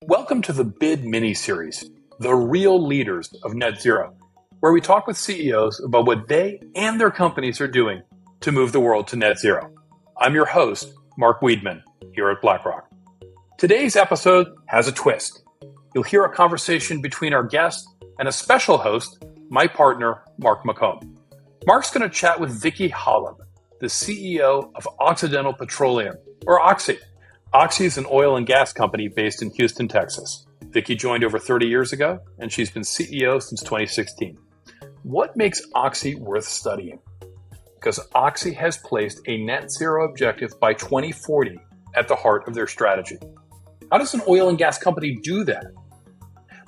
Welcome to the BID mini-series, The Real Leaders of Net Zero, where we talk with CEOs about what they and their companies are doing to move the world to net zero. I'm your host, Mark Wiedman, here at BlackRock. Today's episode has a twist. You'll hear a conversation between our guest and a special host, my partner, Mark McComb. Mark's going to chat with Vicki Hollub, the CEO of Occidental Petroleum, or Oxy. Oxy is an oil and gas company based in Houston, Texas. Vicki joined over 30 years ago, and she's been CEO since 2016. What makes Oxy worth studying? Because Oxy has placed a net zero objective by 2040 at the heart of their strategy. How does an oil and gas company do that?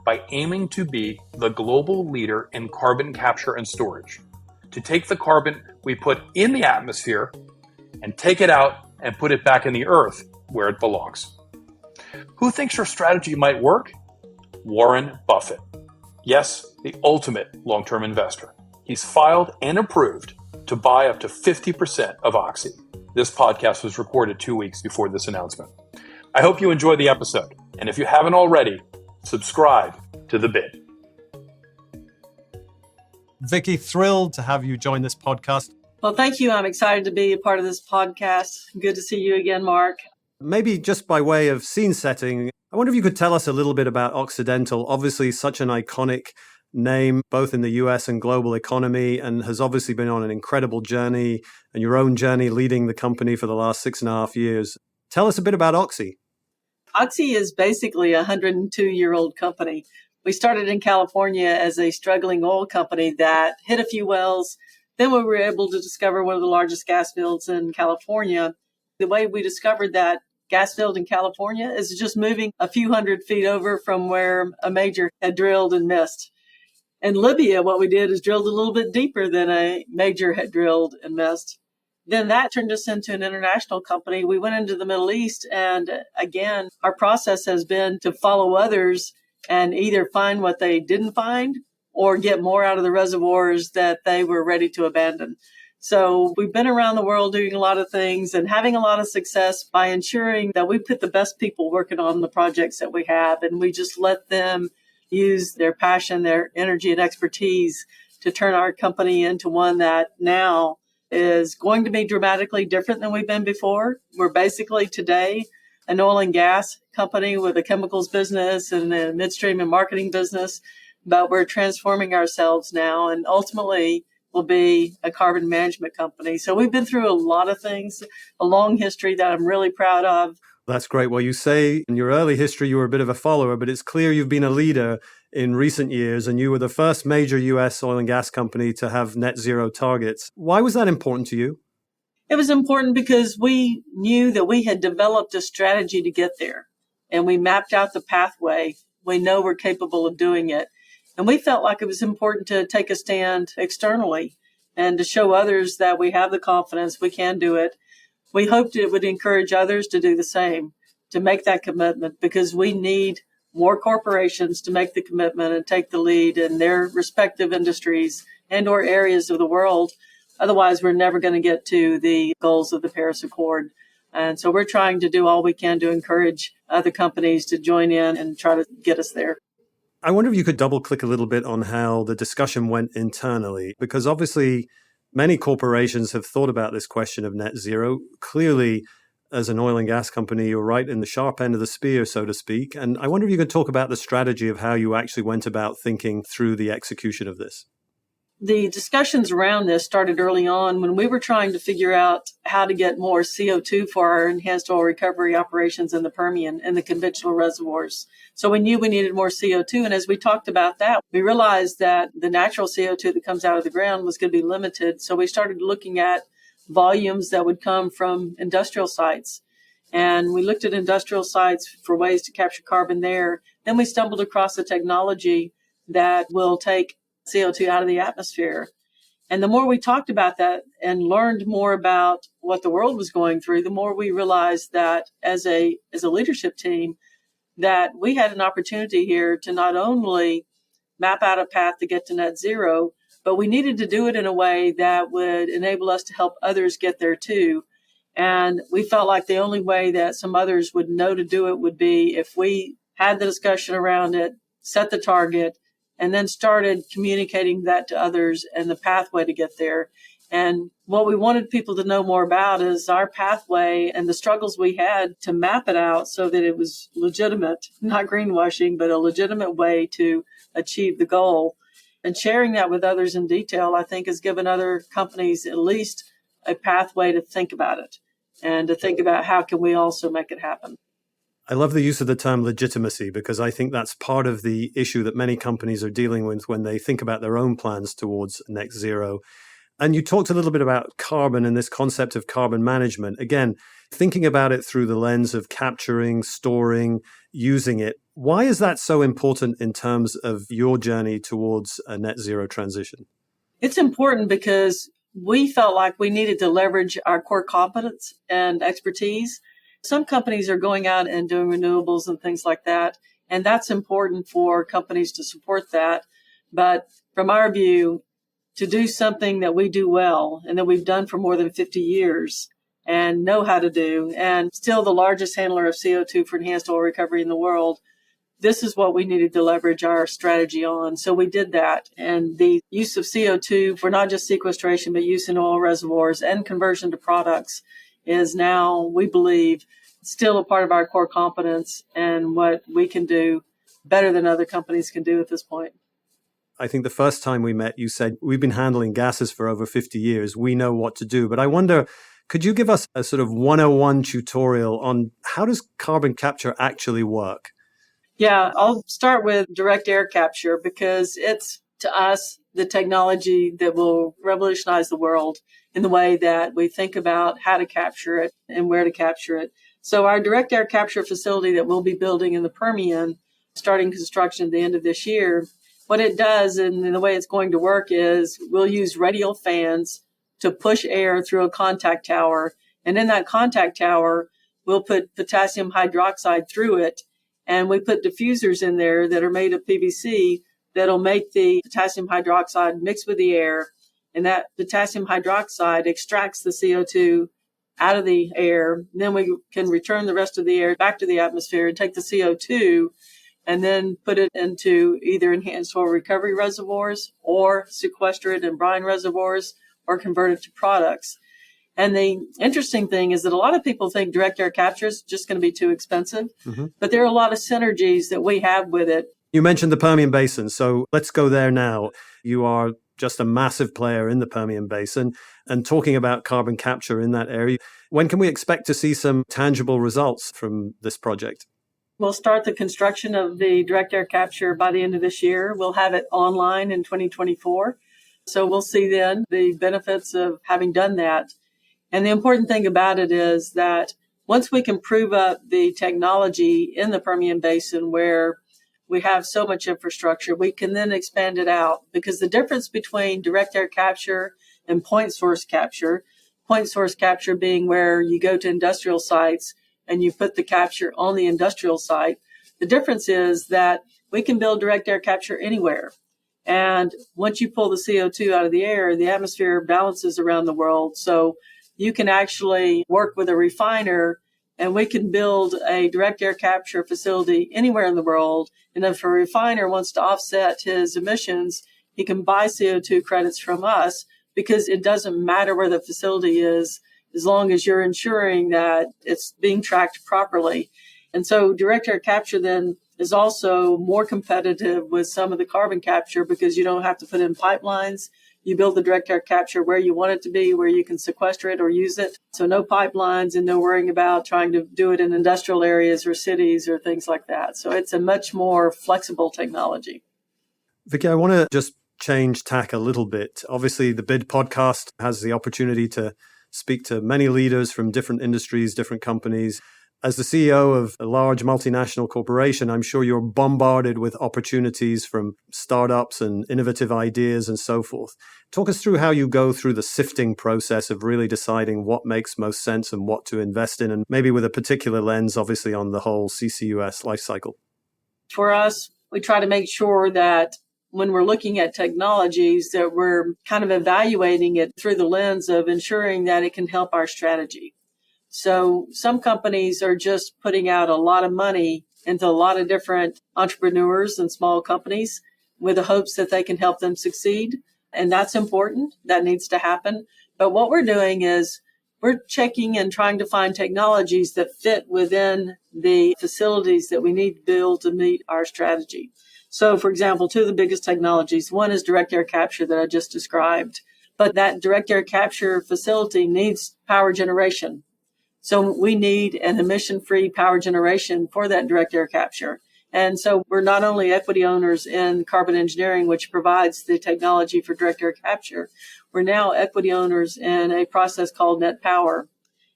By aiming to be the global leader in carbon capture and storage. To take the carbon we put in the atmosphere and take it out and put it back in the earth where it belongs. Who thinks your strategy might work? Warren Buffett. Yes, the ultimate long-term investor. He's filed and approved to buy up to 50% of Oxy. This podcast was recorded 2 weeks before this announcement. I hope you enjoy the episode. And if you haven't already, subscribe to The Bid. Vicki, thrilled to have you join this podcast. Well, thank you. I'm excited to be a part of this podcast. Good to see you again, Mark. Maybe just by way of scene setting, I wonder if you could tell us a little bit about Occidental. Obviously, such an iconic name, both in the US and global economy, and has obviously been on an incredible journey and your own journey leading the company for the last 6.5 years. Tell us a bit about Oxy. Oxy is basically a 102-year-old company. We started in California as a struggling oil company that hit a few wells. Then we were able to discover one of the largest gas fields in California. The way we discovered that gas field in California is just moving a few hundred feet over from where a major had drilled and missed. In Libya, what we did is drilled a little bit deeper than a major had drilled and missed. Then that turned us into an international company. We went into the Middle East, and again, our process has been to follow others and either find what they didn't find or get more out of the reservoirs that they were ready to abandon. So we've been around the world doing a lot of things and having a lot of success by ensuring that we put the best people working on the projects that we have, and we just let them use their passion, their energy, and expertise to turn our company into one that now is going to be dramatically different than we've been before. We're basically today an oil and gas company with a chemicals business and a midstream and marketing business, but we're transforming ourselves now and ultimately will be a carbon management company. So we've been through a lot of things, a long history that I'm really proud of. That's great. Well, you say in your early history you were a bit of a follower, but it's clear you've been a leader in recent years, and you were the first major US oil and gas company to have net zero targets. Why was that important to you? It was important because we knew that we had developed a strategy to get there, and we mapped out the pathway. We know we're capable of doing it. And we felt like it was important to take a stand externally and to show others that we have the confidence we can do it. We hoped it would encourage others to do the same, to make that commitment, because we need more corporations to make the commitment and take the lead in their respective industries and or areas of the world. Otherwise, we're never going to get to the goals of the Paris Accord. And so we're trying to do all we can to encourage other companies to join in and try to get us there. I wonder if you could double click a little bit on how the discussion went internally, because obviously many corporations have thought about this question of net zero. Clearly, as an oil and gas company, you're right in the sharp end of the spear, so to speak. And I wonder if you could talk about the strategy of how you actually went about thinking through the execution of this. The discussions around this started early on when we were trying to figure out how to get more CO2 for our enhanced oil recovery operations in the Permian and the conventional reservoirs. So we knew we needed more CO2. And as we talked about that, we realized that the natural CO2 that comes out of the ground was going to be limited. So we started looking at volumes that would come from industrial sites. And we looked at industrial sites for ways to capture carbon there. Then we stumbled across a technology that will take CO2 out of the atmosphere. And the more we talked about that and learned more about what the world was going through, the more we realized that as a leadership team, that we had an opportunity here to not only map out a path to get to net zero, but we needed to do it in a way that would enable us to help others get there too. And we felt like the only way that some others would know to do it would be if we had the discussion around it, set the target, and then started communicating that to others and the pathway to get there. And what we wanted people to know more about is our pathway and the struggles we had to map it out so that it was legitimate, not greenwashing, but a legitimate way to achieve the goal. And sharing that with others in detail, I think, has given other companies at least a pathway to think about it and to think about how can we also make it happen. I love the use of the term legitimacy because I think that's part of the issue that many companies are dealing with when they think about their own plans towards net zero. And you talked a little bit about carbon and this concept of carbon management. Again, thinking about it through the lens of capturing, storing, using it. Why is that so important in terms of your journey towards a net zero transition? It's important because we felt like we needed to leverage our core competence and expertise. Some companies are going out and doing renewables and things like that, and that's important for companies to support that. But from our view, to do something that we do well and that we've done for more than 50 years and know how to do, and still the largest handler of CO2 for enhanced oil recovery in the world, this is what we needed to leverage our strategy on. So we did that. And the use of CO2 for not just sequestration, but use in oil reservoirs and conversion to products is now, we believe, still a part of our core competence and what we can do better than other companies can do at this point. I think the first time we met, you said, we've been handling gases for over 50 years. We know what to do. But I wonder, could you give us a sort of 101 tutorial on how does carbon capture actually work? Yeah, I'll start with direct air capture because it's, to us, the technology that will revolutionize the world in the way that we think about how to capture it and where to capture it. So our direct air capture facility that we'll be building in the Permian, starting construction at the end of this year, what it does and the way it's going to work is we'll use radial fans to push air through a contact tower. And in that contact tower, we'll put potassium hydroxide through it. And we put diffusers in there that are made of PVC that'll make the potassium hydroxide mix with the air. And that potassium hydroxide extracts the CO2 out of the air. Then we can return the rest of the air back to the atmosphere and take the CO2 and then put it into either enhanced oil recovery reservoirs or sequester it in brine reservoirs or convert it to products. And the interesting thing is that a lot of people think direct air capture is just going to be too expensive, but there are a lot of synergies that we have with it. You mentioned the Permian Basin, so let's go there now. You are just a massive player in the Permian Basin and talking about carbon capture in that area. When can we expect to see some tangible results from this project? We'll start the construction of the direct air capture by the end of this year. We'll have it online in 2024. So we'll see then the benefits of having done that. And the important thing about it is that once we can prove up the technology in the Permian Basin where we have so much infrastructure, we can then expand it out, because the difference between direct air capture and point source capture being where you go to industrial sites and you put the capture on the industrial site. The difference is that we can build direct air capture anywhere. And once you pull the CO2 out of the air, the atmosphere balances around the world. So you can actually work with a refiner and we can build a direct air capture facility anywhere in the world. And if a refiner wants to offset his emissions, he can buy CO2 credits from us, because it doesn't matter where the facility is, as long as you're ensuring that it's being tracked properly. And so direct air capture then is also more competitive with some of the carbon capture, because you don't have to put in pipelines. You build the direct air capture where you want it to be, where you can sequester it or use it. So no pipelines and no worrying about trying to do it in industrial areas or cities or things like that. So it's a much more flexible technology. Vicki, I want to just change tack a little bit. Obviously, the BID podcast has the opportunity to speak to many leaders from different industries, different companies. As the CEO of a large multinational corporation, I'm sure you're bombarded with opportunities from startups and innovative ideas and so forth. Talk us through how you go through the sifting process of really deciding what makes most sense and what to invest in, and maybe with a particular lens, obviously, on the whole CCUS life cycle. For us, we try to make sure that when we're looking at technologies, that we're kind of evaluating it through the lens of ensuring that it can help our strategy. So some companies are just putting out a lot of money into a lot of different entrepreneurs and small companies with the hopes that they can help them succeed. And that's important. That needs to happen. But what we're doing is we're checking and trying to find technologies that fit within the facilities that we need to build to meet our strategy. So, for example, two of the biggest technologies, one is direct air capture that I just described. But that direct air capture facility needs power generation. So we need an emission-free power generation for that direct air capture. And so we're not only equity owners in Carbon Engineering, which provides the technology for direct air capture, we're now equity owners in a process called Net Power.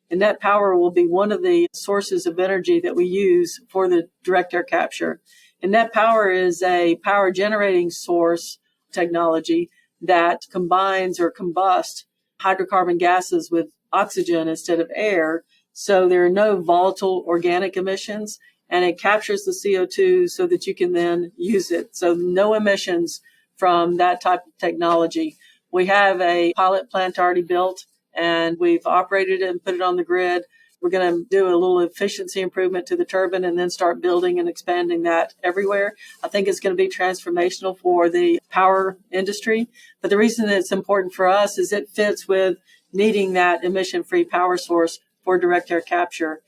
And Net Power will be one of the sources of energy that we use for the direct air capture. And Net Power is a power generating source technology that combines or combusts hydrocarbon gases with oxygen instead of air. So there are no volatile organic emissions, and it captures the CO2 so that you can then use it. So no emissions from that type of technology. We have a pilot plant already built, and we've operated it and put it on the grid. We're going to do a little efficiency improvement to the turbine and then start building and expanding that everywhere. I think it's going to be transformational for the power industry. But the reason that it's important for us is it fits with needing that emission-free power source for direct air capture.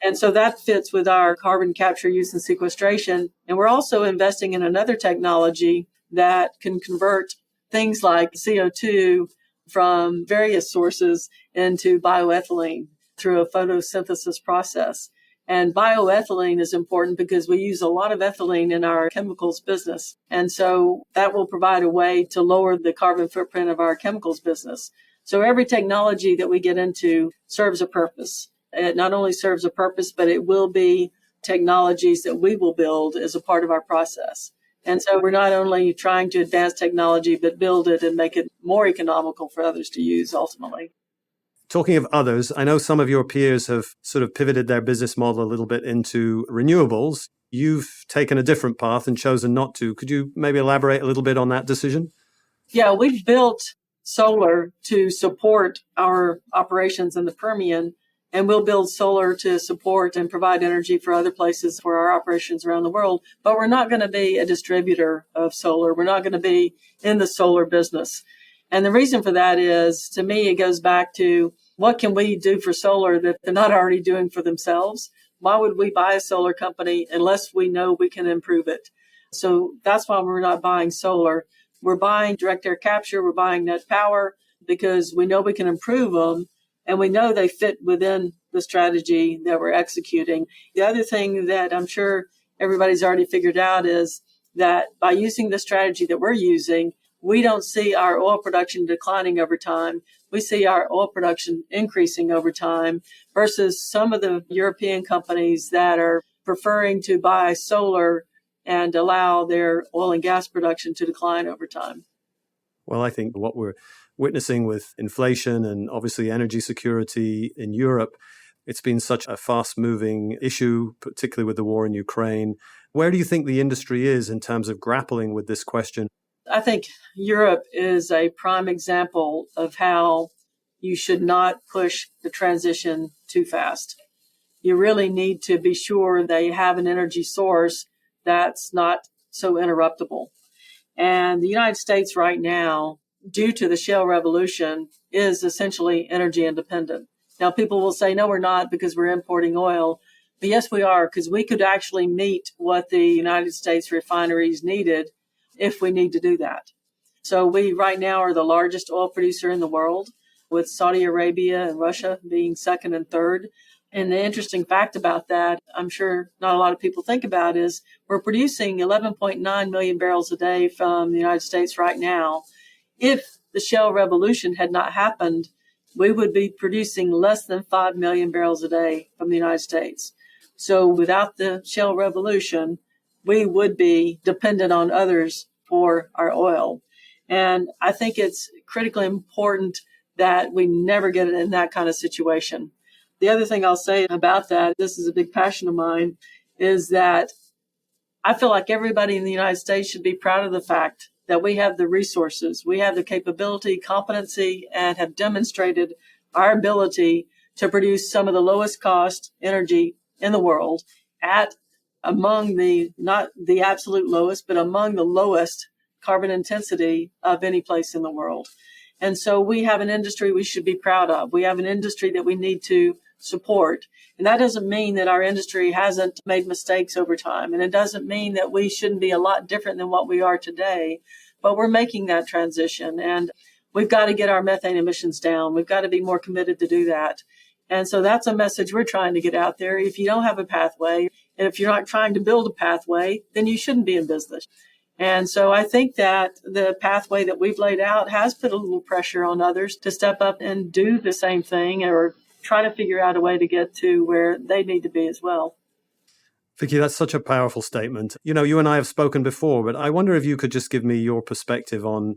And so that fits with our carbon capture, use, and sequestration. And we're also investing in another technology that can convert things like CO2 from various sources into bioethylene through a photosynthesis process. And bioethylene is important because we use a lot of ethylene in our chemicals business. And so that will provide a way to lower the carbon footprint of our chemicals business. So every technology that we get into serves a purpose. It not only serves a purpose, but it will be technologies that we will build as a part of our process. And so we're not only trying to advance technology, but build it and make it more economical for others to use ultimately. Talking of others, I know some of your peers have sort of pivoted their business model a little bit into renewables. You've taken a different path and chosen not to. Could you maybe elaborate a little bit on that decision? Yeah, we've built solar to support our operations in the Permian, and we'll build solar to support and provide energy for other places for our operations around the world. But we're not going to be a distributor of solar. We're not going to be in the solar business. And the reason for that is, to me, it goes back to what can we do for solar that they're not already doing for themselves? Why would we buy a solar company unless we know we can improve it? So that's why we're not buying solar. We're buying direct air capture. We're buying Net Power because we know we can improve them, and we know they fit within the strategy that we're executing. The other thing that I'm sure everybody's already figured out is that by using the strategy that we're using, we don't see our oil production declining over time. We see our oil production increasing over time versus some of the European companies that are preferring to buy solar and allow their oil and gas production to decline over time. Well, I think what we're witnessing with inflation and obviously energy security in Europe, it's been such a fast-moving issue, particularly with the war in Ukraine. Where do you think the industry is in terms of grappling with this question? I think Europe is a prime example of how you should not push the transition too fast. You really need to be sure that you have an energy source that's not so interruptible. And the United States right now, due to the shale revolution, is essentially energy independent. Now, people will say, no, we're not because we're importing oil. But yes, we are, because we could actually meet what the United States refineries needed if we need to do that. So we right now are the largest oil producer in the world, with Saudi Arabia and Russia being second and third. And the interesting fact about that, I'm sure not a lot of people think about, is we're producing 11.9 million barrels a day from the United States right now. If the shale revolution had not happened, we would be producing less than 5 million barrels a day from the United States. So without the shale revolution, we would be dependent on others for our oil. And I think it's critically important that we never get in that kind of situation. The other thing I'll say about that, this is a big passion of mine, is that I feel like everybody in the United States should be proud of the fact that we have the resources, we have the capability, competency, and have demonstrated our ability to produce some of the lowest cost energy in the world at among not the absolute lowest, but among the lowest carbon intensity of any place in the world. And so we have an industry we should be proud of. We have an industry that we need to support. And that doesn't mean that our industry hasn't made mistakes over time. And it doesn't mean that we shouldn't be a lot different than what we are today. But we're making that transition. And we've got to get our methane emissions down. We've got to be more committed to do that. And so that's a message we're trying to get out there. If you don't have a pathway, and if you're not trying to build a pathway, then you shouldn't be in business. And so I think that the pathway that we've laid out has put a little pressure on others to step up and do the same thing or try to figure out a way to get to where they need to be as well. Vicki, that's such a powerful statement. You and I have spoken before, but I wonder if you could just give me your perspective on,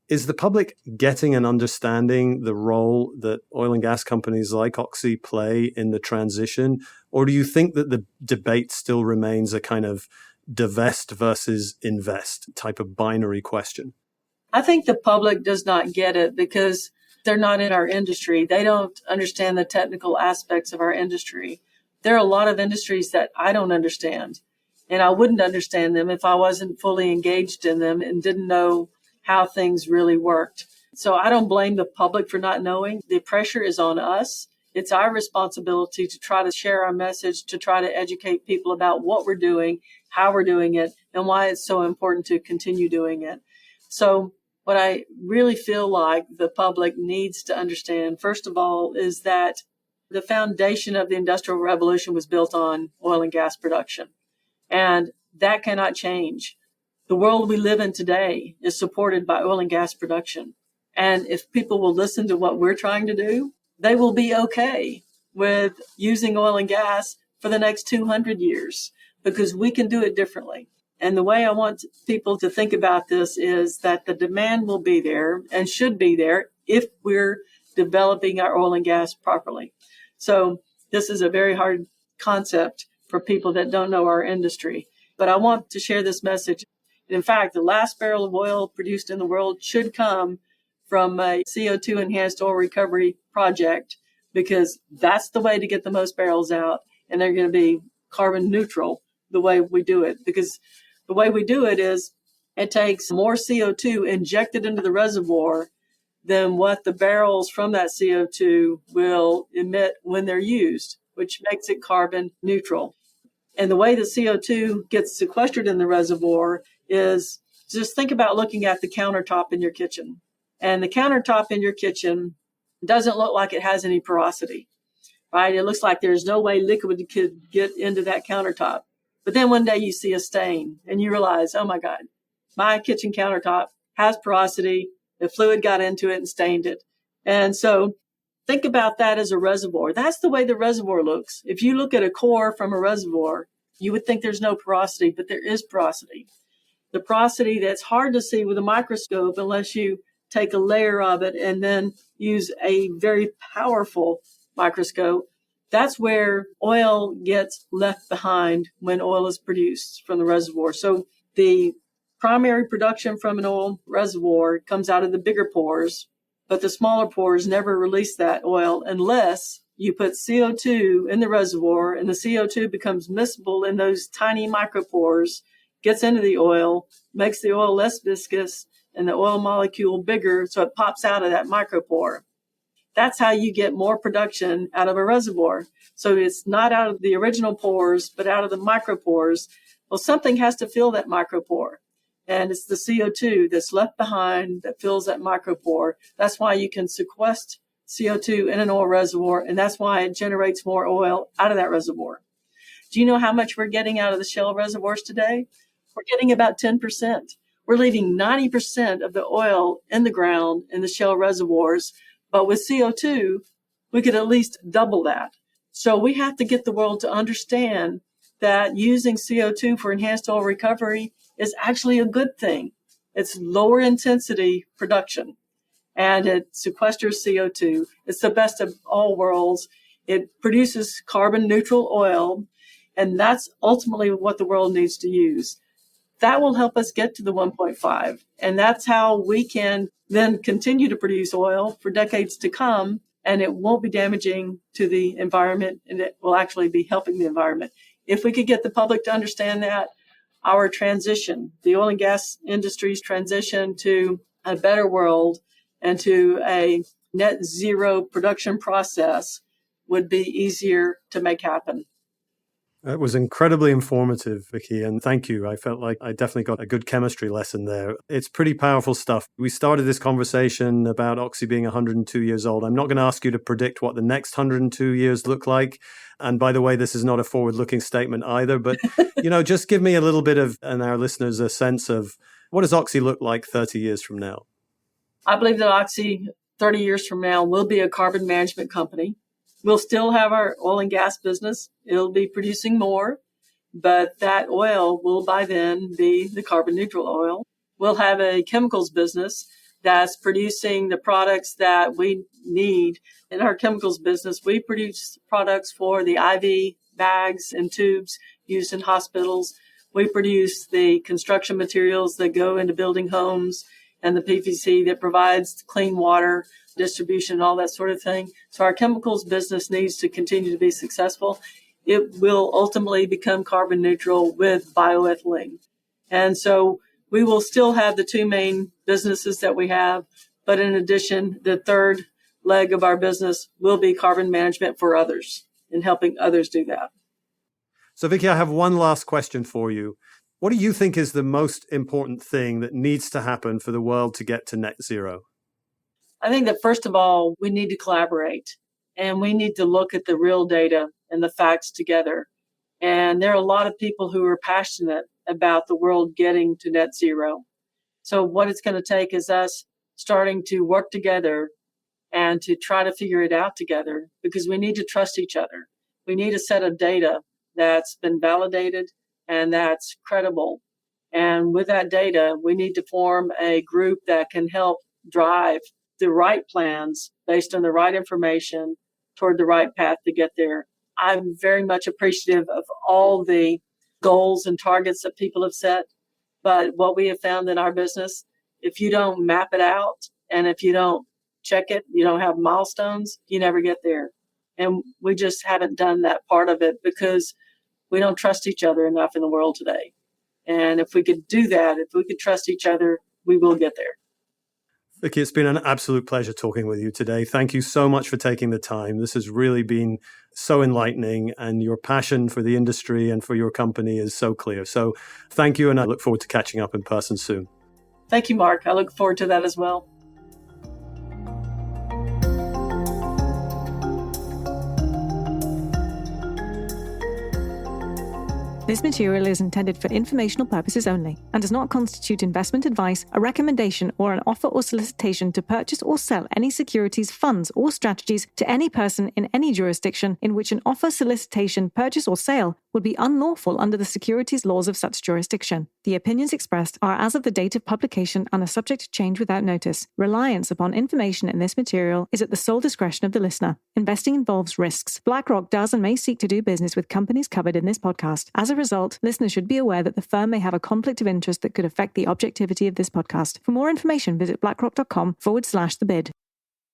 is the public getting and understanding the role that oil and gas companies like Oxy play in the transition? Or do you think that the debate still remains a kind of divest versus invest type of binary question? I think the public does not get it because they're not in our industry. They don't understand the technical aspects of our industry. There are a lot of industries that I don't understand, and I wouldn't understand them if I wasn't fully engaged in them and didn't know how things really worked. So I don't blame the public for not knowing. The pressure is on us. It's our responsibility to try to share our message, to try to educate people about what we're doing, how we're doing it, and why it's so important to continue doing it. So what I really feel like the public needs to understand, first of all, is that the foundation of the Industrial Revolution was built on oil and gas production. And that cannot change. The world we live in today is supported by oil and gas production. And if people will listen to what we're trying to do, they will be okay with using oil and gas for the next 200 years because we can do it differently. And the way I want people to think about this is that the demand will be there and should be there if we're developing our oil and gas properly. So this is a very hard concept for people that don't know our industry. But I want to share this message. In fact, the last barrel of oil produced in the world should come from a CO2 enhanced oil recovery project because that's the way to get the most barrels out. And they're going to be carbon neutral the way we do it, because the way we do it is it takes more CO2 injected into the reservoir than what the barrels from that CO2 will emit when they're used, which makes it carbon neutral. And the way the CO2 gets sequestered in the reservoir is just think about looking at the countertop in your kitchen. And the countertop in your kitchen doesn't look like it has any porosity, right? It looks like there's no way liquid could get into that countertop. But then one day you see a stain and you realize, oh my God, my kitchen countertop has porosity. The fluid got into it and stained it. And so think about that as a reservoir. That's the way the reservoir looks. If you look at a core from a reservoir, you would think there's no porosity, but there is porosity. The porosity that's hard to see with a microscope unless you take a layer of it and then use a very powerful microscope. That's where oil gets left behind when oil is produced from the reservoir. So the primary production from an oil reservoir comes out of the bigger pores, but the smaller pores never release that oil unless you put CO2 in the reservoir and the CO2 becomes miscible in those tiny micropores, gets into the oil, makes the oil less viscous and the oil molecule bigger, so it pops out of that micropore. That's how you get more production out of a reservoir. So it's not out of the original pores, but out of the micropores. Well, something has to fill that micropore. And it's the CO2 that's left behind that fills that micropore. That's why you can sequester CO2 in an oil reservoir, and that's why it generates more oil out of that reservoir. Do you know how much we're getting out of the shale reservoirs today? We're getting about 10%. We're leaving 90% of the oil in the ground in the shale reservoirs, but with CO2, we could at least double that. So we have to get the world to understand that using CO2 for enhanced oil recovery is actually a good thing. It's lower intensity production, and it sequesters CO2. It's the best of all worlds. It produces carbon neutral oil, and that's ultimately what the world needs to use. That will help us get to the 1.5. And that's how we can then continue to produce oil for decades to come. And it won't be damaging to the environment, and it will actually be helping the environment. If we could get the public to understand that, our transition, the oil and gas industry's transition to a better world and to a net zero production process would be easier to make happen. It was incredibly informative, Vicki, and thank you. I felt like I definitely got a good chemistry lesson there. It's pretty powerful stuff. We started this conversation about Oxy being 102 years old. I'm not going to ask you to predict what the next 102 years look like. And by the way, this is not a forward-looking statement either, but just give me a little bit of, and our listeners, a sense of what does Oxy look like 30 years from now? I believe that Oxy 30 years from now will be a carbon management company. We'll still have our oil and gas business. It'll be producing more, but that oil will by then be the carbon neutral oil. We'll have a chemicals business that's producing the products that we need. In our chemicals business, we produce products for the IV bags and tubes used in hospitals. We produce the construction materials that go into building homes and the PVC that provides clean water distribution and all that sort of thing. So our chemicals business needs to continue to be successful. It will ultimately become carbon neutral with bioethylene. And so we will still have the two main businesses that we have, but in addition, the third leg of our business will be carbon management for others and helping others do that. So Vicki, I have one last question for you. What do you think is the most important thing that needs to happen for the world to get to net zero? I think that first of all, we need to collaborate and we need to look at the real data and the facts together. And there are a lot of people who are passionate about the world getting to net zero. So what it's going to take is us starting to work together and to try to figure it out together, because we need to trust each other. We need a set of data that's been validated and that's credible. And with that data, we need to form a group that can help drive the right plans based on the right information toward the right path to get there. I'm very much appreciative of all the goals and targets that people have set. But what we have found in our business, if you don't map it out and if you don't check it, you don't have milestones, you never get there. And we just haven't done that part of it because we don't trust each other enough in the world today. And if we could do that, if we could trust each other, we will get there. Vicki, it's been an absolute pleasure talking with you today. Thank you so much for taking the time. This has really been so enlightening, and your passion for the industry and for your company is so clear. So thank you, and I look forward to catching up in person soon. Thank you, Mark. I look forward to that as well. This material is intended for informational purposes only and does not constitute investment advice, a recommendation, or an offer or solicitation to purchase or sell any securities, funds, or strategies to any person in any jurisdiction in which an offer, solicitation, purchase, or sale would be unlawful under the securities laws of such jurisdiction. The opinions expressed are as of the date of publication and are subject to change without notice. Reliance upon information in this material is at the sole discretion of the listener. Investing involves risks. BlackRock does and may seek to do business with companies covered in this podcast. As a result, listeners should be aware that the firm may have a conflict of interest that could affect the objectivity of this podcast. For more information, visit blackrock.com/thebid.